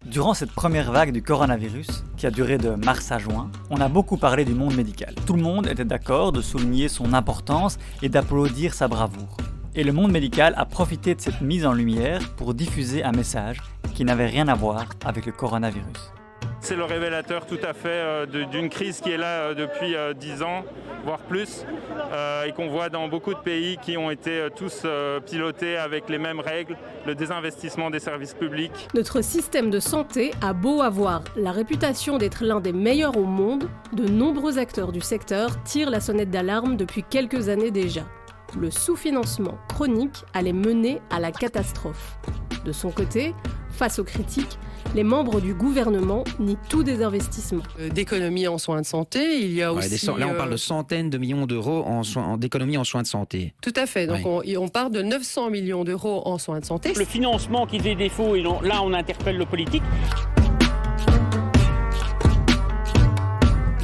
Durant cette première vague du coronavirus, qui a duré de mars à juin, on a beaucoup parlé du monde médical. Tout le monde était d'accord de souligner son importance et d'applaudir sa bravoure. Et le monde médical a profité de cette mise en lumière pour diffuser un message qui n'avait rien à voir avec le coronavirus. C'est le révélateur tout à fait d'une crise qui est là depuis 10 ans, voire plus, et qu'on voit dans beaucoup de pays qui ont été tous pilotés avec les mêmes règles, le désinvestissement des services publics. Notre système de santé a beau avoir la réputation d'être l'un des meilleurs au monde, de nombreux acteurs du secteur tirent la sonnette d'alarme depuis quelques années déjà. Le sous-financement chronique allait mener à la catastrophe. De son côté, face aux critiques, les membres du gouvernement nient tout désinvestissement. D'économies en soins de santé, il y a aussi... Là, on parle de centaines de millions d'euros d'économies en soins de santé. Tout à fait. Donc, on part de 900 millions d'euros en soins de santé. Le financement qui fait défaut, et là, on interpelle le politique.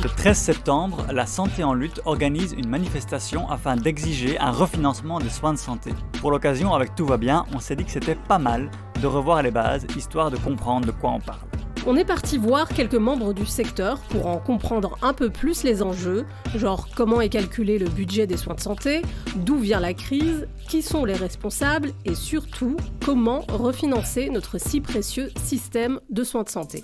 Le 13 septembre, la Santé en lutte organise une manifestation afin d'exiger un refinancement des soins de santé. Pour l'occasion, avec Tout va bien, on s'est dit que c'était pas mal de revoir les bases, histoire de comprendre de quoi on parle. On est parti voir quelques membres du secteur pour en comprendre un peu plus les enjeux, genre comment est calculé le budget des soins de santé, d'où vient la crise, qui sont les responsables et surtout comment refinancer notre si précieux système de soins de santé.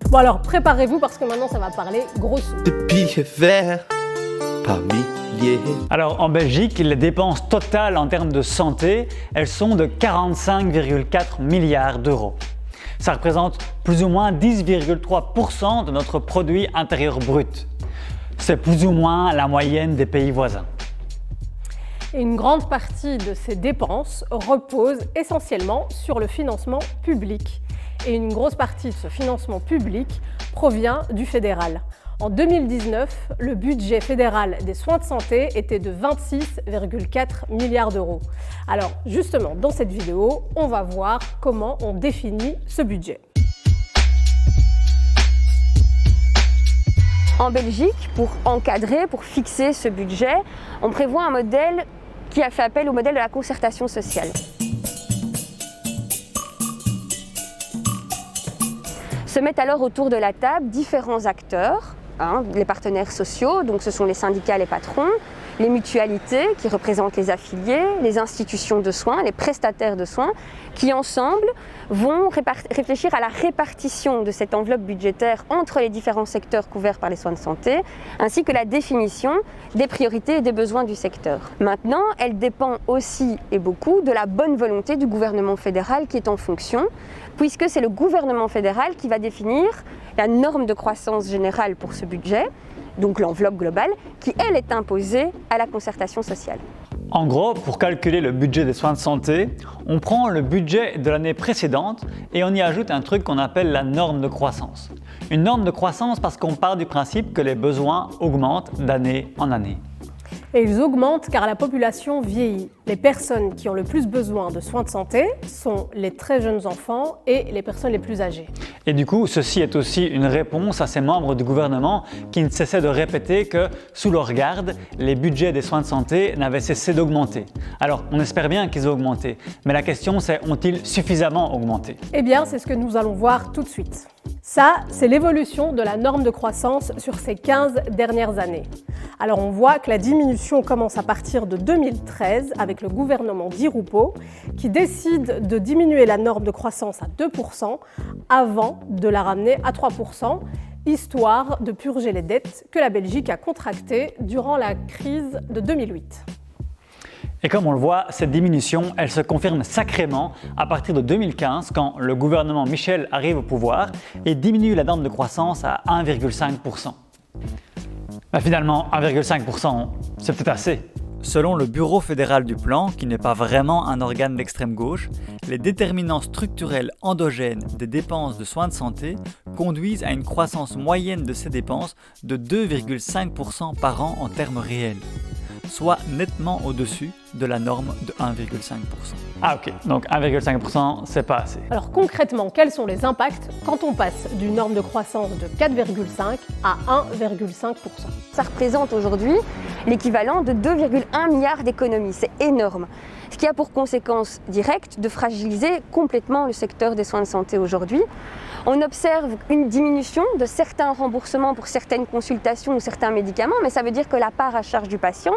Bon alors, préparez-vous parce que maintenant ça va parler gros sous. De billets verts par milliers. Alors en Belgique, les dépenses totales en termes de santé, elles sont de 45,4 milliards d'euros. Ça représente plus ou moins 10,3% de notre produit intérieur brut. C'est plus ou moins la moyenne des pays voisins. Et une grande partie de ces dépenses repose essentiellement sur le financement public. Et une grosse partie de ce financement public provient du fédéral. En 2019, le budget fédéral des soins de santé était de 26,4 milliards d'euros. Alors justement, dans cette vidéo, on va voir comment on définit ce budget. En Belgique, pour encadrer, pour fixer ce budget, on prévoit un modèle qui a fait appel au modèle de la concertation sociale. Se mettent alors autour de la table différents acteurs, les partenaires sociaux, donc ce sont les syndicats, les patrons, les mutualités qui représentent les affiliés, les institutions de soins, les prestataires de soins, qui ensemble vont réfléchir à la répartition de cette enveloppe budgétaire entre les différents secteurs couverts par les soins de santé, ainsi que la définition des priorités et des besoins du secteur. Maintenant, elle dépend aussi et beaucoup de la bonne volonté du gouvernement fédéral qui est en fonction, puisque c'est le gouvernement fédéral qui va définir la norme de croissance générale pour ce budget, donc l'enveloppe globale, qui elle est imposée à la concertation sociale. En gros, pour calculer le budget des soins de santé, on prend le budget de l'année précédente et on y ajoute un truc qu'on appelle la norme de croissance. Une norme de croissance parce qu'on part du principe que les besoins augmentent d'année en année. Et ils augmentent car la population vieillit. Les personnes qui ont le plus besoin de soins de santé sont les très jeunes enfants et les personnes les plus âgées. Et du coup, ceci est aussi une réponse à ces membres du gouvernement qui ne cessaient de répéter que, sous leur garde, les budgets des soins de santé n'avaient cessé d'augmenter. Alors, on espère bien qu'ils ont augmenté, mais la question c'est, ont-ils suffisamment augmenté ? Eh bien, c'est ce que nous allons voir tout de suite. Ça, c'est l'évolution de la norme de croissance sur ces 15 dernières années. Alors on voit que la diminution commence à partir de 2013 avec le gouvernement Di Rupo qui décide de diminuer la norme de croissance à 2% avant de la ramener à 3%, histoire de purger les dettes que la Belgique a contractées durant la crise de 2008. Et comme on le voit, cette diminution, elle se confirme sacrément à partir de 2015 quand le gouvernement Michel arrive au pouvoir et diminue la norme de croissance à 1,5%. Finalement, 1,5%, c'est peut-être assez. Selon le Bureau fédéral du plan, qui n'est pas vraiment un organe d'extrême gauche, les déterminants structurels endogènes des dépenses de soins de santé conduisent à une croissance moyenne de ces dépenses de 2,5% par an en termes réels, soit nettement au-dessus de la norme de 1,5%. Ah ok, donc 1,5% c'est pas assez. Alors concrètement, quels sont les impacts quand on passe d'une norme de croissance de 4,5 à 1,5%? Ça représente aujourd'hui l'équivalent de 2,1 milliards d'économies. C'est énorme. Ce qui a pour conséquence directe de fragiliser complètement le secteur des soins de santé aujourd'hui. On observe une diminution de certains remboursements pour certaines consultations ou certains médicaments, mais ça veut dire que la part à charge du patient,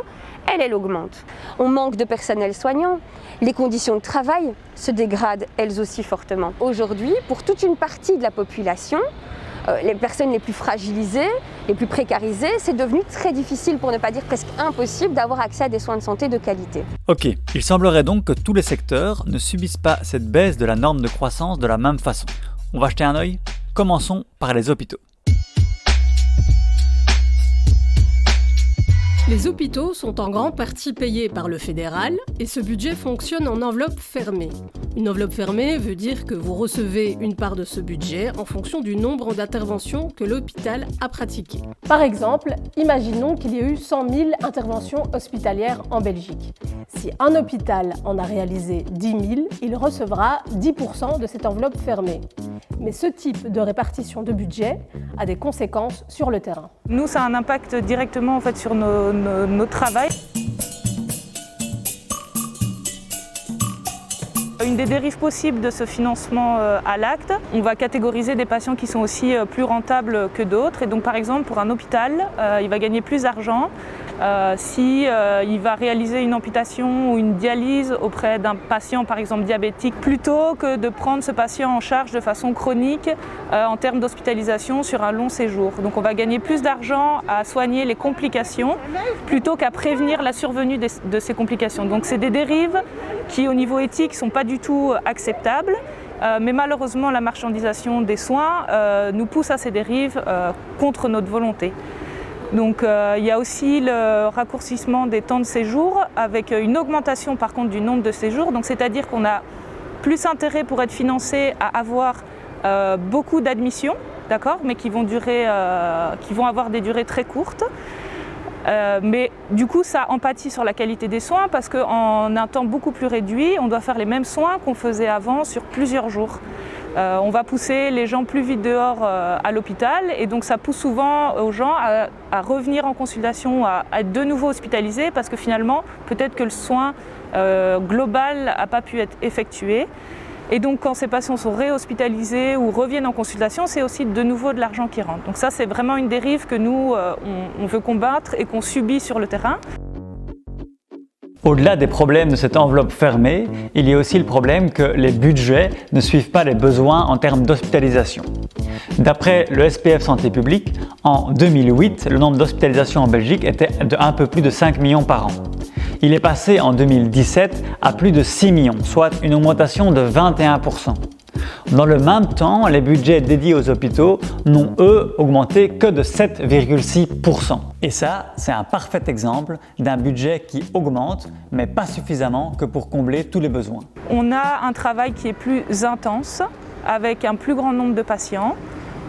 elle augmente. On manque de personnel soignant, les conditions de travail se dégradent elles aussi fortement. Aujourd'hui, pour toute une partie de la population, les personnes les plus fragilisées, les plus précarisées, c'est devenu très difficile, pour ne pas dire presque impossible, d'avoir accès à des soins de santé de qualité. Ok, il semblerait donc que tous les secteurs ne subissent pas cette baisse de la norme de croissance de la même façon. On va jeter un œil? Commençons par les hôpitaux. Les hôpitaux sont en grande partie payés par le fédéral et ce budget fonctionne en enveloppe fermée. Une enveloppe fermée veut dire que vous recevez une part de ce budget en fonction du nombre d'interventions que l'hôpital a pratiquées. Par exemple, imaginons qu'il y ait eu 100 000 interventions hospitalières en Belgique. Si un hôpital en a réalisé 10 000, il recevra 10% de cette enveloppe fermée. Mais ce type de répartition de budget a des conséquences sur le terrain. Nous, ça a un impact directement sur notre travail. Une des dérives possibles de ce financement à l'acte, on va catégoriser des patients qui sont aussi plus rentables que d'autres. Et donc par exemple pour un hôpital, il va gagner plus d'argent si il va réaliser une amputation ou une dialyse auprès d'un patient par exemple diabétique, plutôt que de prendre ce patient en charge de façon chronique en termes d'hospitalisation sur un long séjour. Donc on va gagner plus d'argent à soigner les complications plutôt qu'à prévenir la survenue de ces complications. Donc c'est des dérives qui au niveau éthique ne sont pas du tout acceptables. Mais malheureusement, la marchandisation des soins nous pousse à ces dérives contre notre volonté. Donc il y a aussi le raccourcissement des temps de séjour avec une augmentation par contre du nombre de séjours. Donc c'est-à-dire qu'on a plus intérêt pour être financé à avoir beaucoup d'admissions, d'accord, mais qui vont avoir des durées très courtes. Mais du coup, ça empathie sur la qualité des soins parce qu'en un temps beaucoup plus réduit, on doit faire les mêmes soins qu'on faisait avant sur plusieurs jours. On va pousser les gens plus vite dehors à l'hôpital et donc ça pousse souvent aux gens à revenir en consultation, à être de nouveau hospitalisés parce que finalement, peut-être que le soin global n'a pas pu être effectué. Et donc quand ces patients sont réhospitalisés ou reviennent en consultation, c'est aussi de nouveau de l'argent qui rentre. Donc ça, c'est vraiment une dérive que nous, on veut combattre et qu'on subit sur le terrain. Au-delà des problèmes de cette enveloppe fermée, il y a aussi le problème que les budgets ne suivent pas les besoins en termes d'hospitalisation. D'après le SPF Santé publique, en 2008, le nombre d'hospitalisations en Belgique était de un peu plus de 5 millions par an. Il est passé en 2017 à plus de 6 millions, soit une augmentation de 21%. Dans le même temps, les budgets dédiés aux hôpitaux n'ont eux augmenté que de 7,6%. Et ça, c'est un parfait exemple d'un budget qui augmente, mais pas suffisamment que pour combler tous les besoins. On a un travail qui est plus intense, avec un plus grand nombre de patients,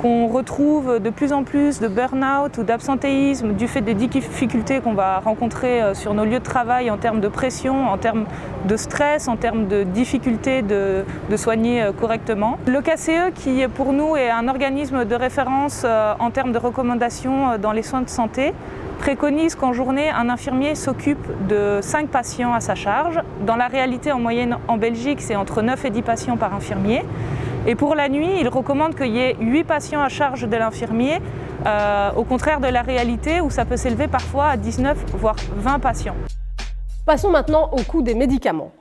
qu'on retrouve de plus en plus de burn-out ou d'absentéisme du fait des difficultés qu'on va rencontrer sur nos lieux de travail en termes de pression, en termes de stress, en termes de difficulté de soigner correctement. Le KCE, qui pour nous est un organisme de référence en termes de recommandations dans les soins de santé, préconise qu'en journée, un infirmier s'occupe de 5 patients à sa charge. Dans la réalité, en moyenne en Belgique, c'est entre 9 et 10 patients par infirmier. Et pour la nuit, il recommande qu'il y ait 8 patients à charge de l'infirmier, au contraire de la réalité où ça peut s'élever parfois à 19 voire 20 patients. Passons maintenant au coût des médicaments.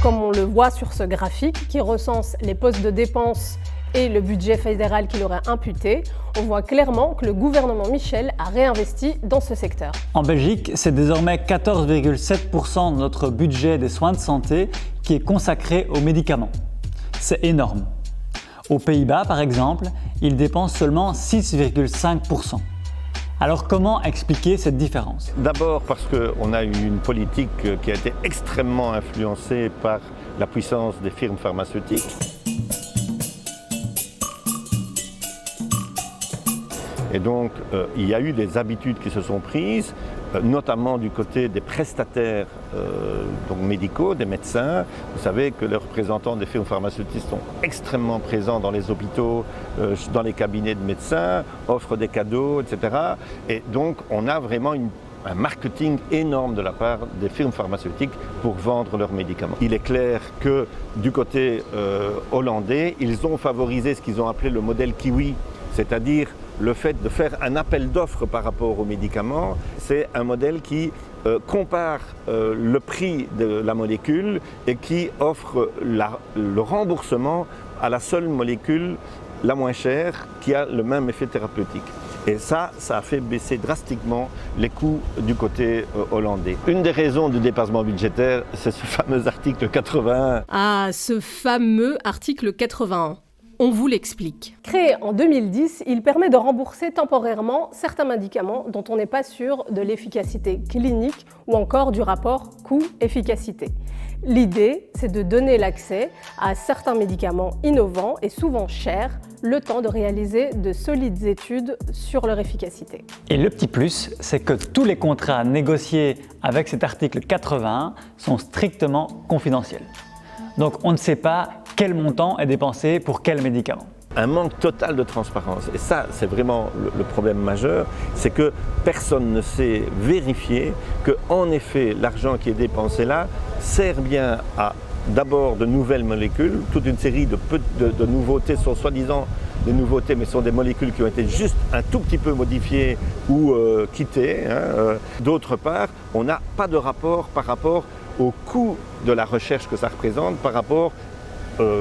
Comme on le voit sur ce graphique qui recense les postes de dépenses et le budget fédéral qu'il aurait imputé, on voit clairement que le gouvernement Michel a réinvesti dans ce secteur. En Belgique, c'est désormais 14,7% de notre budget des soins de santé qui est consacré aux médicaments. C'est énorme. Aux Pays-Bas, par exemple, ils dépensent seulement 6,5%. Alors comment expliquer cette différence? D'abord parce qu'on a eu une politique qui a été extrêmement influencée par la puissance des firmes pharmaceutiques. Et donc, il y a eu des habitudes qui se sont prises, notamment du côté des prestataires donc médicaux, des médecins. Vous savez que les représentants des firmes pharmaceutiques sont extrêmement présents dans les hôpitaux, dans les cabinets de médecins, offrent des cadeaux, etc. Et donc, on a vraiment un marketing énorme de la part des firmes pharmaceutiques pour vendre leurs médicaments. Il est clair que du côté hollandais, ils ont favorisé ce qu'ils ont appelé le modèle kiwi, c'est-à-dire le fait de faire un appel d'offres par rapport aux médicaments. C'est un modèle qui compare le prix de la molécule et qui offre le remboursement à la seule molécule la moins chère qui a le même effet thérapeutique. Et ça a fait baisser drastiquement les coûts du côté hollandais. Une des raisons du dépassement budgétaire, c'est ce fameux article 81. Ah, ce fameux article 81. On vous l'explique. Créé en 2010, il permet de rembourser temporairement certains médicaments dont on n'est pas sûr de l'efficacité clinique ou encore du rapport coût-efficacité. L'idée, c'est de donner l'accès à certains médicaments innovants et souvent chers, le temps de réaliser de solides études sur leur efficacité. Et le petit plus, c'est que tous les contrats négociés avec cet article 81 sont strictement confidentiels. Donc on ne sait pas quel montant est dépensé pour quel médicament. Un manque total de transparence. Et ça, c'est vraiment le problème majeur, c'est que personne ne sait vérifier que, en effet, l'argent qui est dépensé là sert bien à d'abord de nouvelles molécules. Toute une série de nouveautés sont soi-disant des nouveautés, mais sont des molécules qui ont été juste un tout petit peu modifiées ou quittées. D'autre part, on n'a pas de rapport par rapport au coût de la recherche que ça représente par rapport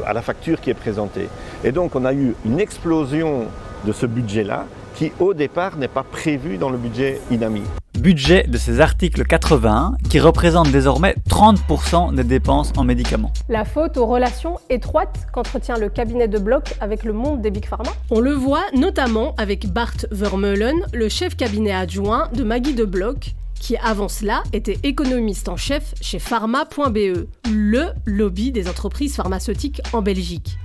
à la facture qui est présentée. Et donc on a eu une explosion de ce budget-là qui au départ n'est pas prévu dans le budget INAMI. Budget de ces articles 81 qui représente désormais 30% des dépenses en médicaments. La faute aux relations étroites qu'entretient le cabinet de Bloch avec le monde des Big Pharma. On le voit notamment avec Bart Vermeulen, le chef cabinet adjoint de Maggie de Bloch, qui avant cela était économiste en chef chez Pharma.be, le lobby des entreprises pharmaceutiques en Belgique.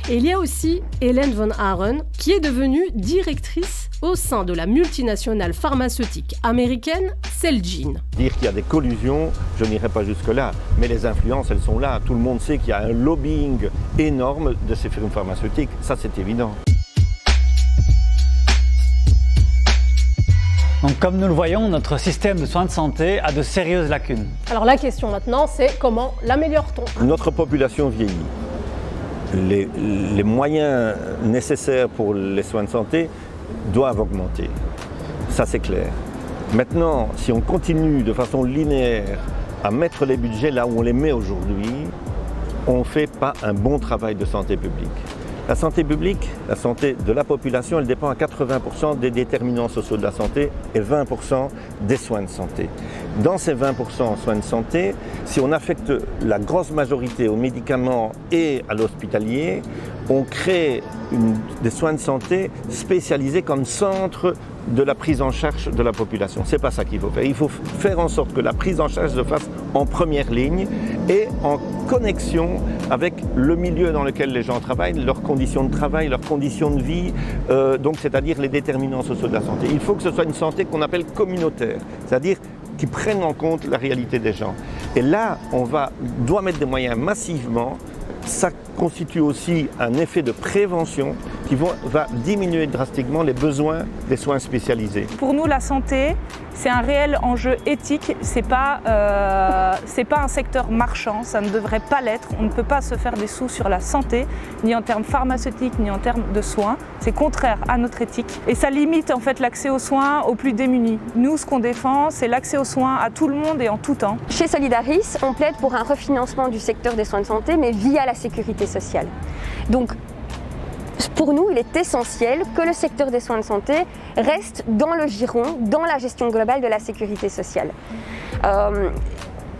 Et il y a aussi Hélène Van Aren, qui est devenue directrice au sein de la multinationale pharmaceutique américaine Celgene. Dire qu'il y a des collusions, je n'irai pas jusque-là, mais les influences, elles sont là. Tout le monde sait qu'il y a un lobbying énorme de ces firmes pharmaceutiques, ça c'est évident. Donc comme nous le voyons, notre système de soins de santé a de sérieuses lacunes. Alors la question maintenant, c'est comment l'améliore-t-on ? Notre population vieillit. Les moyens nécessaires pour les soins de santé doivent augmenter. Ça c'est clair. Maintenant, si on continue de façon linéaire à mettre les budgets là où on les met aujourd'hui, on ne fait pas un bon travail de santé publique. La santé publique, la santé de la population, elle dépend à 80% des déterminants sociaux de la santé et 20% des soins de santé. Dans ces 20% soins de santé, si on affecte la grosse majorité aux médicaments et à l'hospitalier, on crée des soins de santé spécialisés comme centre de la prise en charge de la population. C'est pas ça qu'il faut faire. Il faut faire en sorte que la prise en charge se fasse en première ligne et en connexion avec le milieu dans lequel les gens travaillent, leurs conditions de travail, leurs conditions de vie, donc c'est-à-dire les déterminants sociaux de la santé. Il faut que ce soit une santé qu'on appelle communautaire, c'est-à-dire qui prenne en compte la réalité des gens. Et là, on doit mettre des moyens massivement. Ça constitue aussi un effet de prévention qui va diminuer drastiquement les besoins des soins spécialisés. Pour nous, la santé, c'est un réel enjeu éthique. C'est pas un secteur marchand, ça ne devrait pas l'être. On ne peut pas se faire des sous sur la santé, ni en termes pharmaceutiques, ni en termes de soins. C'est contraire à notre éthique. Et ça limite en fait l'accès aux soins aux plus démunis. Nous, ce qu'on défend, c'est l'accès aux soins à tout le monde et en tout temps. Chez Solidaris, on plaide pour un refinancement du secteur des soins de santé, mais via la sécurité sociale. Donc, pour nous, il est essentiel que le secteur des soins de santé reste dans le giron, dans la gestion globale de la sécurité sociale.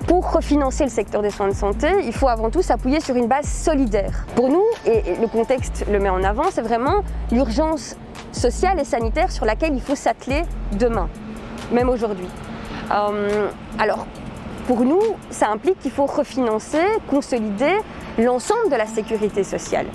Pour refinancer le secteur des soins de santé, il faut avant tout s'appuyer sur une base solidaire. Pour nous, et le contexte le met en avant, c'est vraiment l'urgence sociale et sanitaire sur laquelle il faut s'atteler demain, même aujourd'hui. Alors, pour nous, ça implique qu'il faut refinancer, consolider l'ensemble de la sécurité sociale.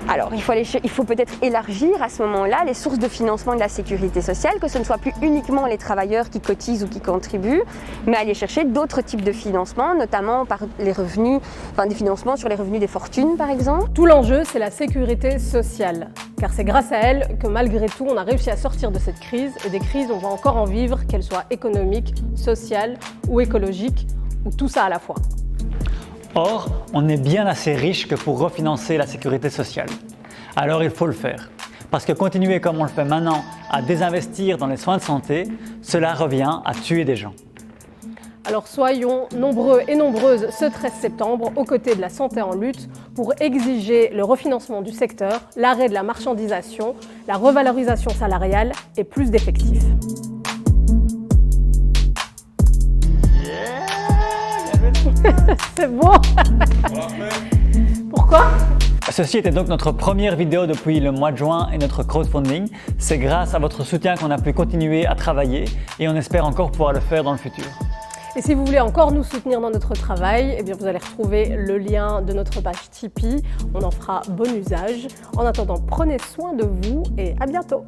Alors, il faut peut-être élargir à ce moment-là les sources de financement de la sécurité sociale, que ce ne soit plus uniquement les travailleurs qui cotisent ou qui contribuent, mais aller chercher d'autres types de financements, notamment par les revenus, des financements sur les revenus des fortunes, par exemple. Tout l'enjeu, c'est la sécurité sociale, car c'est grâce à elle que malgré tout, on a réussi à sortir de cette crise, et des crises, on va encore en vivre, qu'elles soient économiques, sociales ou écologiques, ou tout ça à la fois. Or, on est bien assez riche que pour refinancer la sécurité sociale. Alors il faut le faire. Parce que continuer comme on le fait maintenant à désinvestir dans les soins de santé, cela revient à tuer des gens. Alors soyons nombreux et nombreuses ce 13 septembre aux côtés de la santé en lutte pour exiger le refinancement du secteur, l'arrêt de la marchandisation, la revalorisation salariale et plus d'effectifs. C'est bon. Pourquoi ? Ceci était donc notre première vidéo depuis le mois de juin et notre crowdfunding. C'est grâce à votre soutien qu'on a pu continuer à travailler et on espère encore pouvoir le faire dans le futur. Et si vous voulez encore nous soutenir dans notre travail, vous allez retrouver le lien de notre page Tipeee. On en fera bon usage. En attendant, prenez soin de vous et à bientôt.